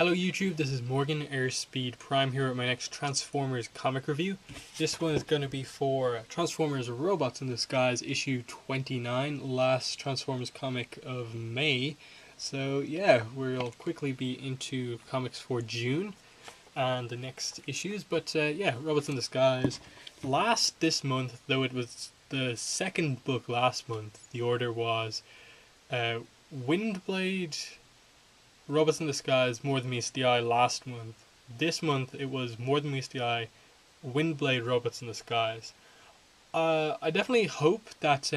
Hello YouTube, this is Morgan Airspeed Prime here with my next Transformers comic review. This one is going to be for Transformers Robots in Disguise issue 29, last Transformers comic of May. So yeah, we'll quickly be into comics for June and the next issues, but yeah, Robots in Disguise. Last this month, though it was the second book last month, the order was Windblade, Robots in Disguise, More Than Meets the Eye last month. This month it was More Than Meets the Eye, Windblade, Robots in Disguise. I definitely hope that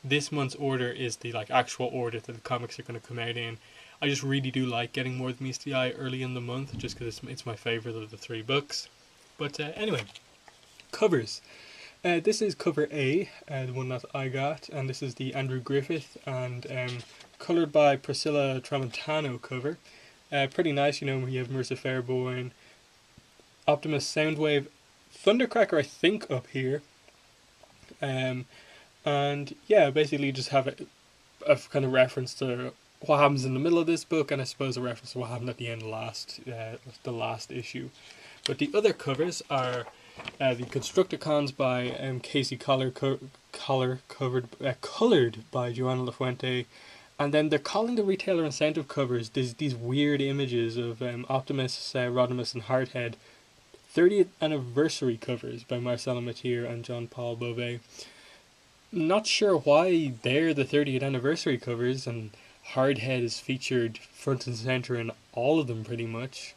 this month's order is the actual order that the comics are going to come out in. I just really do like getting More Than Meets the Eye early in the month, just because it's my favorite of the three books. But anyway, covers. This is cover A, the one that I got, and this is the Andrew Griffith and coloured by Priscilla Tramontano cover. Pretty nice, you know, you have Marissa Fairborn, Optimus Soundwave, Thundercracker I think up here, and yeah, basically just have a kind of reference to what happens in the middle of this book, and I suppose a reference to what happened at the end of the last issue. But the other covers are the Constructicons by Casey Collar, coloured by Joanna LaFuente, and then they're calling the retailer incentive covers these weird images of Optimus, Rodimus, and Hardhead 30th anniversary covers by Marcella Matier and John Paul Beauvais. Not sure why they're the 30th anniversary covers, and Hardhead is featured front and centre in all of them pretty much.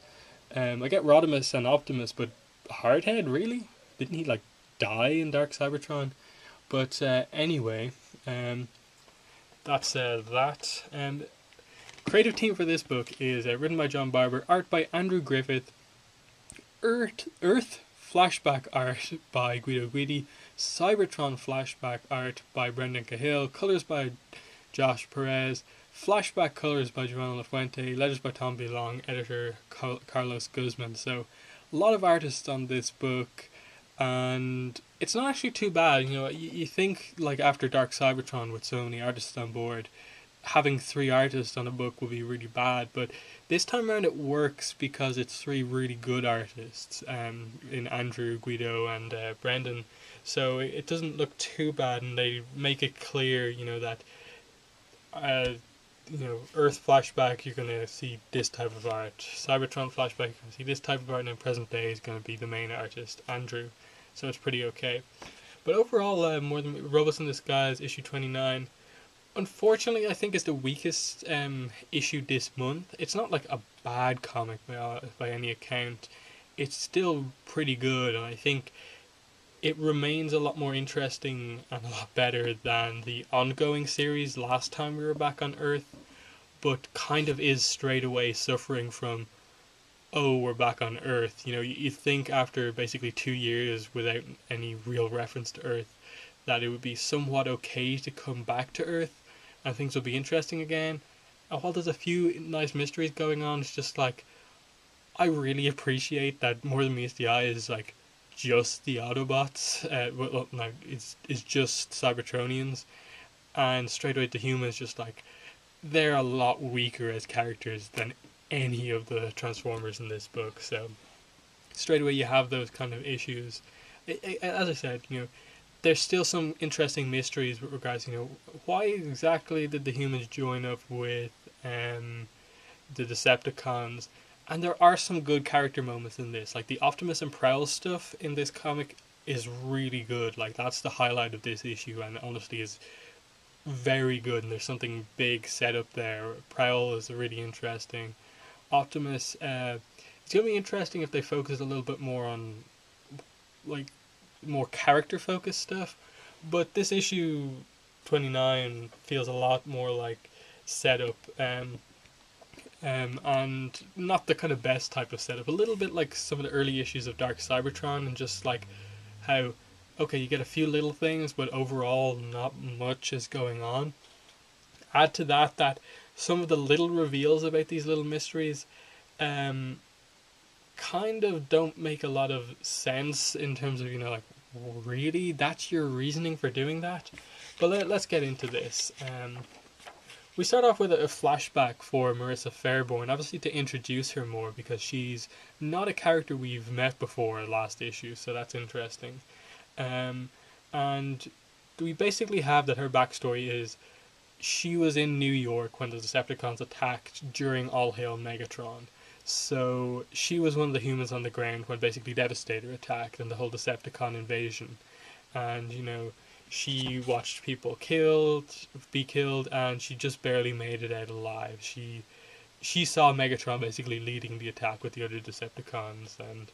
I get Rodimus and Optimus, but Hardhead, really? Didn't he die in Dark Cybertron? But anyway, that's that. Creative team for this book is written by John Barber, art by Andrew Griffith, Earth flashback art by Guido Guidi, Cybertron flashback art by Brendan Cahill, colours by Josh Perez, flashback colours by Joanna LaFuente, letters by Tom B. Long, editor Carlos Guzman. So a lot of artists on this book, and it's not actually too bad. You know, you think after Dark Cybertron with so many artists on board, having three artists on a book would be really bad, but this time around it works because it's three really good artists in Andrew, Guido, and Brendan. So it doesn't look too bad, and they make it clear, you know, that Earth flashback, you're going to see this type of art. Cybertron flashback, you're going to see this type of art, and then present day is going to be the main artist, Andrew. So it's pretty okay. But overall, More Than Robots in Disguise, issue 29, unfortunately, I think is the weakest issue this month. It's not a bad comic by any account. It's still pretty good, and I think it remains a lot more interesting and a lot better than the ongoing series last time we were back on Earth, but kind of is straight away suffering from, oh, we're back on Earth. You know, you think after basically 2 years without any real reference to Earth that it would be somewhat okay to come back to Earth and things will be interesting again. And while there's a few nice mysteries going on, it's just I really appreciate that More Than Meets the Eye is just the Autobots. It's just Cybertronians, and straight away the humans just they're a lot weaker as characters than any of the Transformers in this book. So straight away you have those kind of issues. As I said, you know, there's still some interesting mysteries with regards, you know, why exactly did the humans join up with the Decepticons? And there are some good character moments in this. The Optimus and Prowl stuff in this comic is really good. That's the highlight of this issue, and honestly is very good, and there's something big set up there. Prowl is really interesting. Optimus, it's going to be interesting if they focus a little bit more on more character focused stuff, but this issue 29 feels a lot more setup, and not the kind of best type of setup. A little bit like some of the early issues of Dark Cybertron, and just how, okay, you get a few little things, but overall not much is going on. Add to that some of the little reveals about these little mysteries kind of don't make a lot of sense in terms of, you know, really, that's your reasoning for doing that? But let's get into this. we start off with a flashback for Marissa Fairborn, obviously to introduce her more because she's not a character we've met before last issue, so that's interesting. Um, and we basically have that her backstory is she was in New York when the Decepticons attacked during All Hail Megatron. So she was one of the humans on the ground when basically Devastator attacked and the whole Decepticon invasion. And, you know, she watched people be killed, and she just barely made it out alive. She saw Megatron basically leading the attack with the other Decepticons, and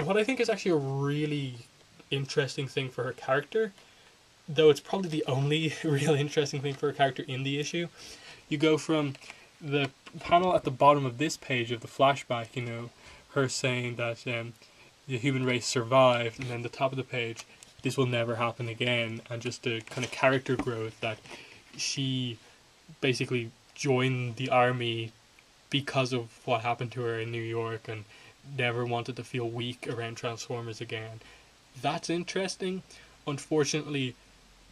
what I think is actually a really interesting thing for her character, though it's probably the only real interesting thing for her character in the issue. You go from the panel at the bottom of this page of the flashback, you know, her saying that the human race survived, and then the top of the page, this will never happen again, and just the kind of character growth that she basically joined the army because of what happened to her in New York and never wanted to feel weak around Transformers again. That's interesting. Unfortunately,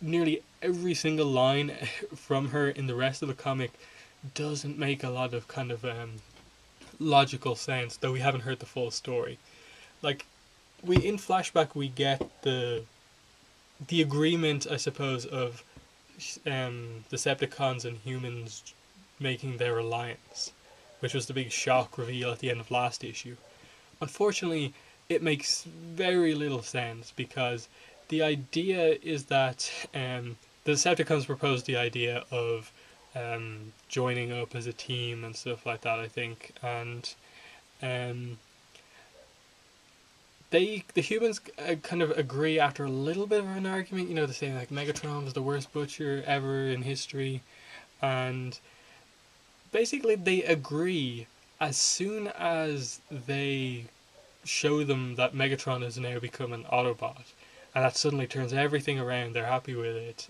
nearly every single line from her in the rest of the comic doesn't make a lot of kind of logical sense, though we haven't heard the full story. Like, we in flashback we get the agreement, I suppose, of Decepticons and humans making their alliance, which was the big shock reveal at the end of last issue. Unfortunately, it makes very little sense because the idea is that the Decepticons proposed the idea of joining up as a team and stuff like that, I think, and the humans kind of agree after a little bit of an argument. You know, they're saying like Megatron was the worst butcher ever in history, and basically they agree as soon as they show them that Megatron has now become an Autobot, and that suddenly turns everything around. They're happy with it.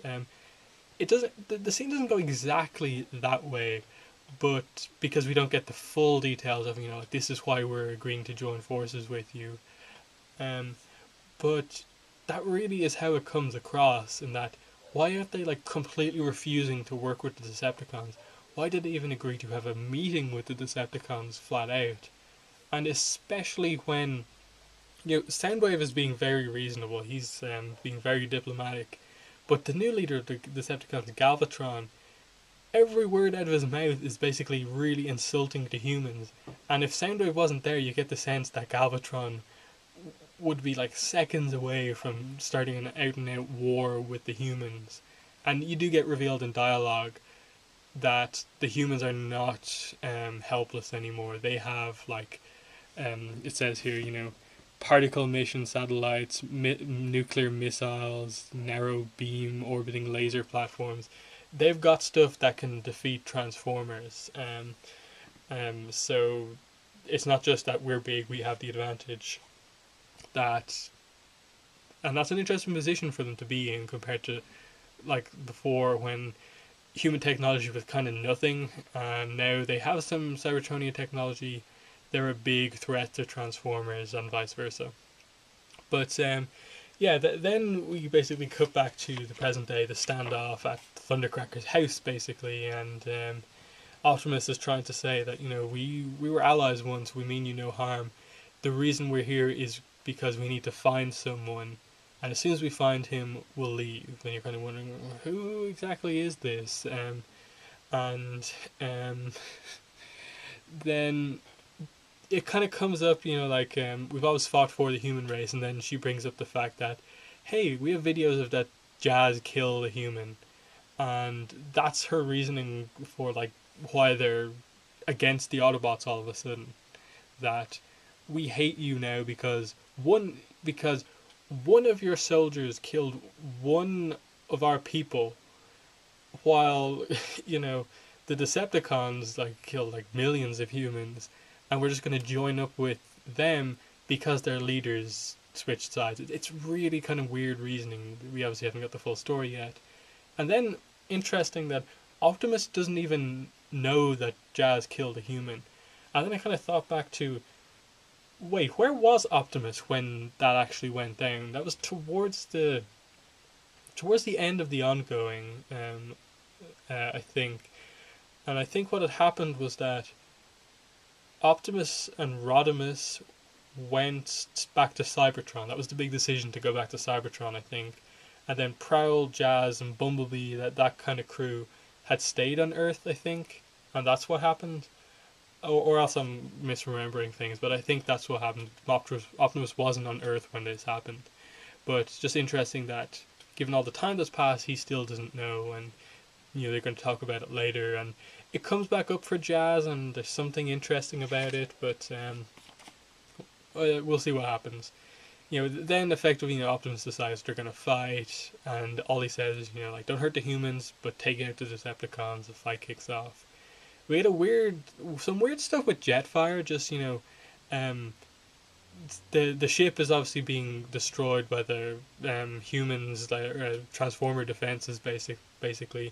It doesn't. The scene doesn't go exactly that way, but because we don't get the full details of, you know, like, this is why we're agreeing to join forces with you. Um, but that really is how it comes across. In that, why aren't they like completely refusing to work with the Decepticons? Why did they even agree to have a meeting with the Decepticons flat out? And especially when, you know, Soundwave is being very reasonable. He's being very diplomatic. But the new leader of the Decepticons, Galvatron, every word out of his mouth is basically really insulting to humans. And if Soundwave wasn't there, you get the sense that Galvatron would be like seconds away from starting an out and out war with the humans. And you do get revealed in dialogue that the humans are not helpless anymore. They have, like, it says here, you know, particle emission satellites, nuclear missiles, narrow beam orbiting laser platforms. They've got stuff that can defeat Transformers. So it's not just that we're big, we have the advantage. And that's an interesting position for them to be in compared to like before, when human technology was kind of nothing, and now they have some Cybertronian technology. They're a big threat to Transformers and vice versa. But yeah, then we basically cut back to the present day, the standoff at Thundercracker's house, basically, and Optimus is trying to say that, you know, we were allies once, we mean you no harm. The reason we're here is because we need to find someone, and as soon as we find him, we'll leave. And you're kind of wondering, who exactly is this? And then it kind of comes up, you know, like, we've always fought for the human race, and then she brings up the fact that, hey, we have videos of that Jazz kill a human, and that's her reasoning for, like, why they're against the Autobots all of a sudden. That we hate you now because one of your soldiers killed one of our people, while you know the Decepticons like killed like millions of humans, and we're just going to join up with them because their leaders switched sides. It's really kind of weird reasoning. We obviously haven't got the full story yet. And then interesting that Optimus doesn't even know that Jazz killed a human. And then I kind of thought back to, wait, where was Optimus when that actually went down? That was towards the end of the ongoing. I think. And I think what had happened was that Optimus and Rodimus went back to Cybertron. That was the big decision to go back to Cybertron, I think. And then Prowl, Jazz, and Bumblebee, that kind of crew, had stayed on Earth, I think, and that's what happened. Or else I'm misremembering things, but I think that's what happened. Optimus wasn't on Earth when this happened. But it's just interesting that, given all the time that's passed, he still doesn't know, and they're going to talk about it later, and it comes back up for Jazz, and there's something interesting about it, but we'll see what happens. Then effectively, Optimus decides they're gonna fight, and all he says is, like, don't hurt the humans, but take out the Decepticons. The fight kicks off. We had some weird stuff with Jetfire. Just um, the ship is obviously being destroyed by the humans, Transformer defenses, basically,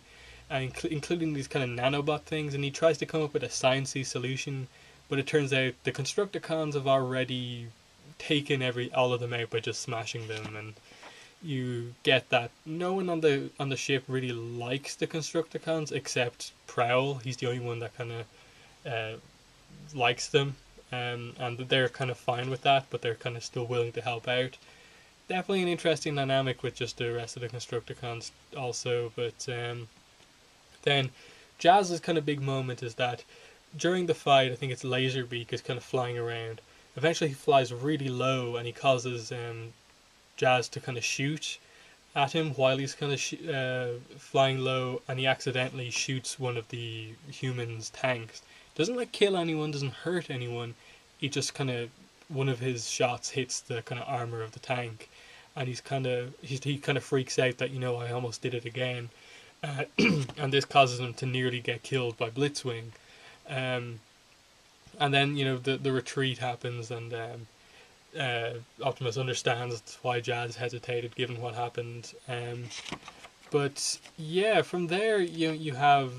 including these kind of nanobot things. And he tries to come up with a sciencey solution, but it turns out the Constructicons have already taken all of them out by just smashing them, and you get that no one on the ship really likes the Constructicons except Prowl. He's the only one that kind of likes them, and they're kind of fine with that, but they're kind of still willing to help out. Definitely an interesting dynamic with just the rest of the Constructicons also, but then Jazz's kind of big moment is that during the fight, I think it's Laserbeak is kind of flying around. Eventually, he flies really low, and he causes Jazz to kind of shoot at him while he's kind of flying low, and he accidentally shoots one of the humans' tanks. Doesn't kill anyone, doesn't hurt anyone. He just one of his shots hits the kind of armor of the tank, and he kind of freaks out that I almost did it again, and this causes him to nearly get killed by Blitzwing. And then the retreat happens, and Optimus understands why Jazz hesitated given what happened. But yeah, from there you have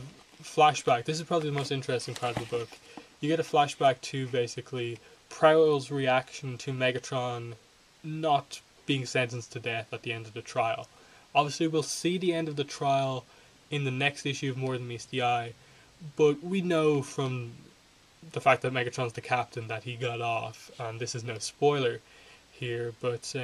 flashback. This is probably the most interesting part of the book. You get a flashback to basically Prowl's reaction to Megatron not being sentenced to death at the end of the trial. Obviously, we'll see the end of the trial in the next issue of More Than Meets the Eye, but we know from the fact that Megatron's the captain that he got off, and this is no spoiler here, but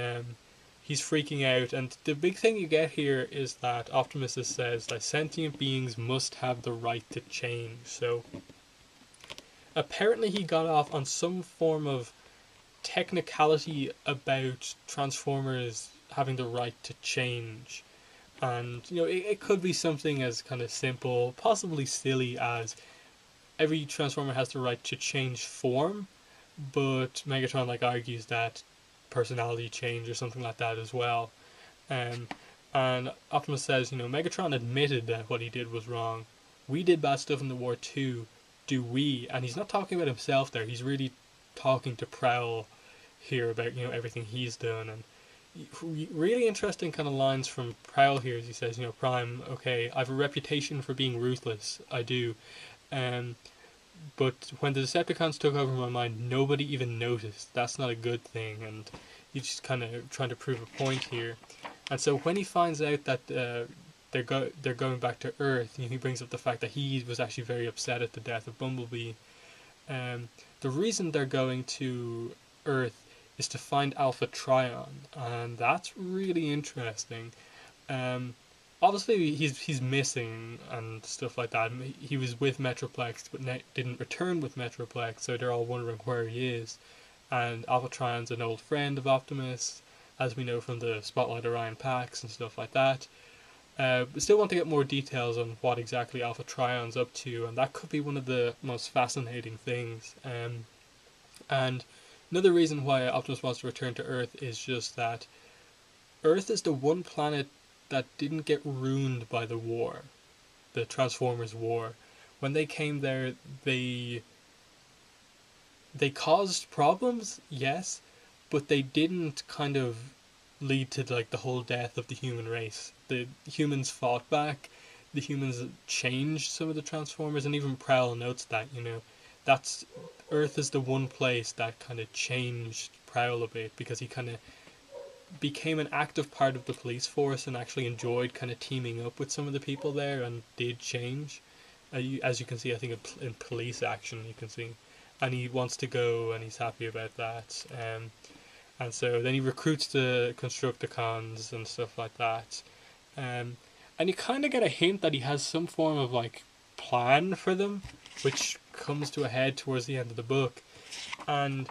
he's freaking out, and the big thing you get here is that Optimus says that sentient beings must have the right to change. So apparently he got off on some form of technicality about Transformers having the right to change, and it could be something as kind of simple, possibly silly, as every Transformer has the right to change form, but Megatron argues that personality change or something like that as well. And Optimus says, Megatron admitted that what he did was wrong. We did bad stuff in the war too. Do we? And he's not talking about himself there. He's really talking to Prowl here about everything he's done. And really interesting kind of lines from Prowl here as he says, Prime, okay, I have a reputation for being ruthless. I do. But when the Decepticons took over my mind, nobody even noticed. That's not a good thing, and he's just kind of trying to prove a point here. And so when he finds out that they're going back to Earth, he brings up the fact that he was actually very upset at the death of Bumblebee. The reason they're going to Earth is to find Alpha Trion, and that's really interesting. Obviously, he's missing and stuff like that. He was with Metroplex, but didn't return with Metroplex, so they're all wondering where he is. And Alpha Trion's an old friend of Optimus, as we know from the Spotlight Orion packs and stuff like that. But still want to get more details on what exactly Alpha Trion's up to, and that could be one of the most fascinating things. And another reason why Optimus wants to return to Earth is just that Earth is the one planet that didn't get ruined by the war, the Transformers war. When they came there, they caused problems, yes, but they didn't kind of lead to the whole death of the human race. The humans fought back, the humans changed some of the Transformers, and even Prowl notes that, that's Earth is the one place that kind of changed Prowl a bit, because he kind of became an active part of the police force and actually enjoyed kind of teaming up with some of the people there and did change. As you can see, I think in police action you can see, and he wants to go and he's happy about that. And so then he recruits the Constructicons and stuff like that. And you kind of get a hint that he has some form of like plan for them, which comes to a head towards the end of the book. And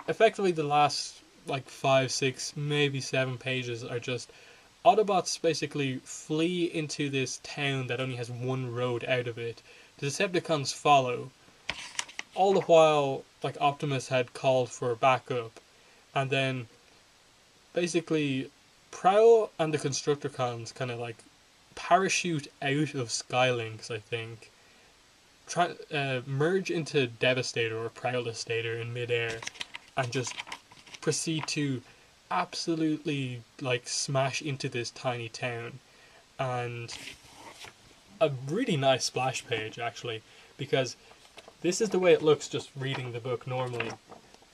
effectively, the last like 5, 6, maybe 7 pages are just Autobots basically flee into this town that only has one road out of it. The Decepticons follow. All the while, like Optimus had called for backup, and then basically Prowl and the Constructicons kind of like parachute out of Skylinks, I think, merge into Devastator or Prowlestator in midair, and just proceed to absolutely like smash into this tiny town. And a really nice splash page, actually, because this is the way it looks just reading the book normally,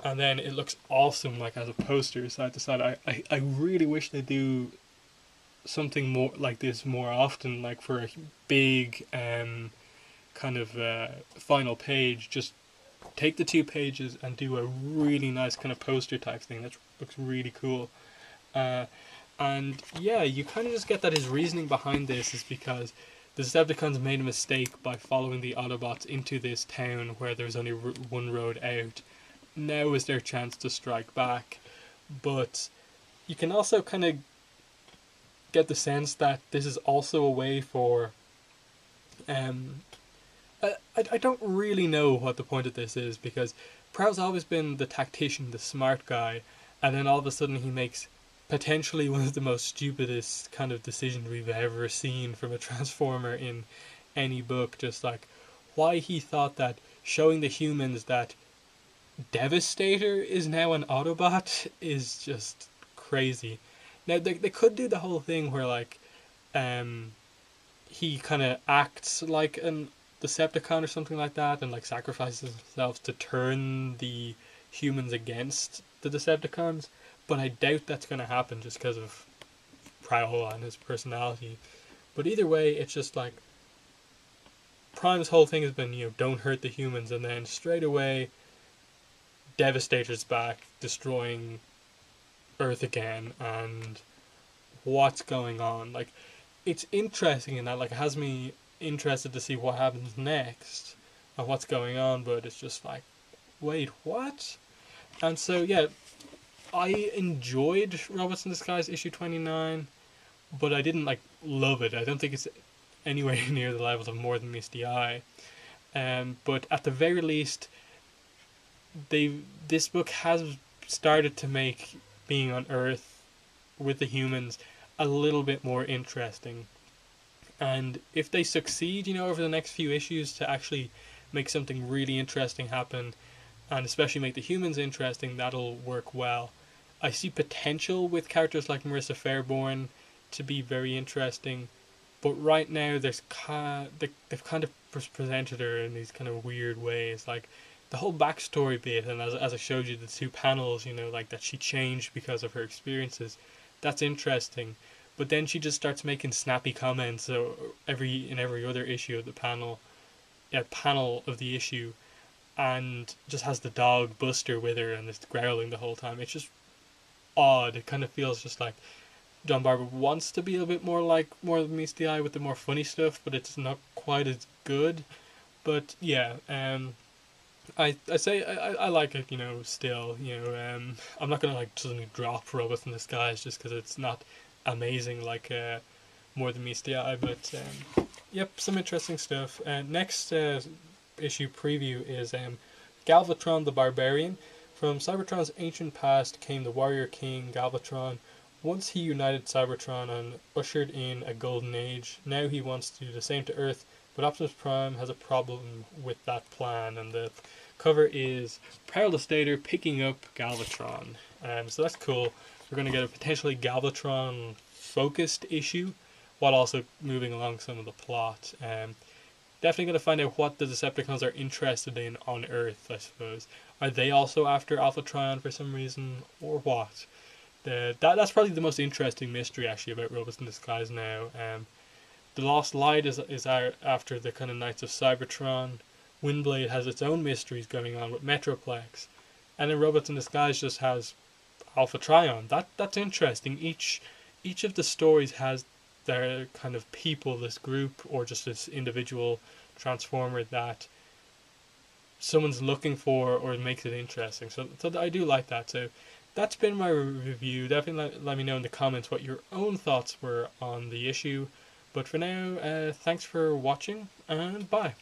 and then it looks awesome like as a poster side to side. I really wish they do something more like this more often, like for a big kind of final page. Just take the 2 pages and do a really nice kind of poster type thing. That looks really cool. And yeah, you kind of just get that his reasoning behind this is because the Decepticons made a mistake by following the Autobots into this town where there's only one road out. Now is their chance to strike back. But you can also kind of get the sense that this is also a way for I don't really know what the point of this is, because Prowl's always been the tactician, the smart guy, and then all of a sudden he makes potentially one of the most stupidest kind of decisions we've ever seen from a Transformer in any book. Just like why he thought that showing the humans that Devastator is now an Autobot is just crazy. Now they could do the whole thing where like he kind of acts like an Decepticon or something like that, and like sacrifices himself to turn the humans against the Decepticons, but I doubt that's going to happen just because of Prowl and his personality. But either way, it's just like Prime's whole thing has been, don't hurt the humans, and then straight away Devastator's back, destroying Earth again, and what's going on? Like, it's interesting in that, like, it has me interested to see what happens next and what's going on, but it's just like, wait, what? And so, yeah, I enjoyed Robots in Disguise issue 29, but I didn't, like, love it. I don't think it's anywhere near the levels of More Than Meets the Eye. But at the very least, this book has started to make being on Earth with the humans a little bit more interesting. And if they succeed, over the next few issues to actually make something really interesting happen, and especially make the humans interesting, that'll work well. I see potential with characters like Marissa Fairborn to be very interesting, but right now they've kind of presented her in these kind of weird ways. Like the whole backstory bit, and as I showed you, the 2 panels, like that she changed because of her experiences, that's interesting. But then she just starts making snappy comments in every other issue of the panel of the issue, and just has the dog Buster with her and is growling the whole time. It's just odd. It kind of feels just like John Barber wants to be a bit more like More Than Meets the Eye with the more funny stuff, but it's not quite as good. But yeah, I say I like it, still, I'm not gonna like suddenly drop Robots in Disguise just because it's not amazing like More Than Meets the Eye, but yep, some interesting stuff. Next issue preview is Galvatron the Barbarian. From Cybertron's ancient past came the warrior king Galvatron. Once he united Cybertron and ushered in a golden age. Now he wants to do the same to Earth, but Optimus Prime has a problem with that plan, and the cover is Prowlestator picking up Galvatron. So that's cool. We're going to get a potentially Galvatron focused issue while also moving along some of the plot. Definitely going to find out what the Decepticons are interested in on Earth, I suppose. Are they also after Alpha Trion for some reason, or what? That's probably the most interesting mystery actually about Robots in Disguise now. The Lost Light is out after the kind of Knights of Cybertron. Windblade has its own mysteries going on with Metroplex, and then Robots in Disguise just has Alpha Trion. That's interesting. Each of the stories has their kind of people, this group, or just this individual transformer that someone's looking for, or makes it interesting. So I do like that. So that's been my review. Definitely let me know in the comments what your own thoughts were on the issue. But for now, thanks for watching, and bye.